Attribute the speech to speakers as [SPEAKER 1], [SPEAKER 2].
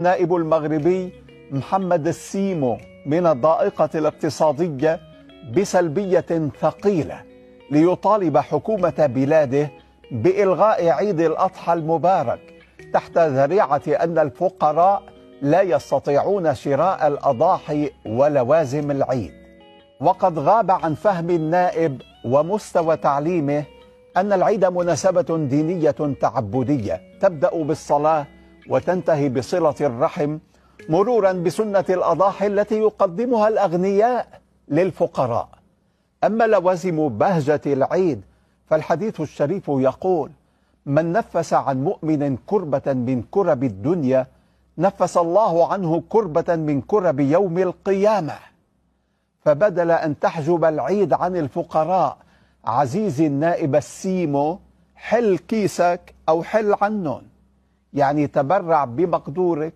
[SPEAKER 1] النائب المغربي محمد السيمو من الضائقة الاقتصادية بسلبية ثقيلة ليطالب حكومة بلاده بإلغاء عيد الأضحى المبارك تحت ذريعة أن الفقراء لا يستطيعون شراء الأضاحي ولوازم العيد. وقد غاب عن فهم النائب ومستوى تعليمه أن العيد مناسبة دينية تعبدية تبدأ بالصلاة وتنتهي بصلة الرحم، مرورا بسنة الأضاحي التي يقدمها الأغنياء للفقراء. أما لوازم بهجة العيد فالحديث الشريف يقول: من نفس عن مؤمن كربة من كرب الدنيا نفس الله عنه كربة من كرب يوم القيامة. فبدل أن تحجب العيد عن الفقراء عزيزي النائب السيمو، حل كيسك أو حل عنهم، يعني تبرع بمقدورك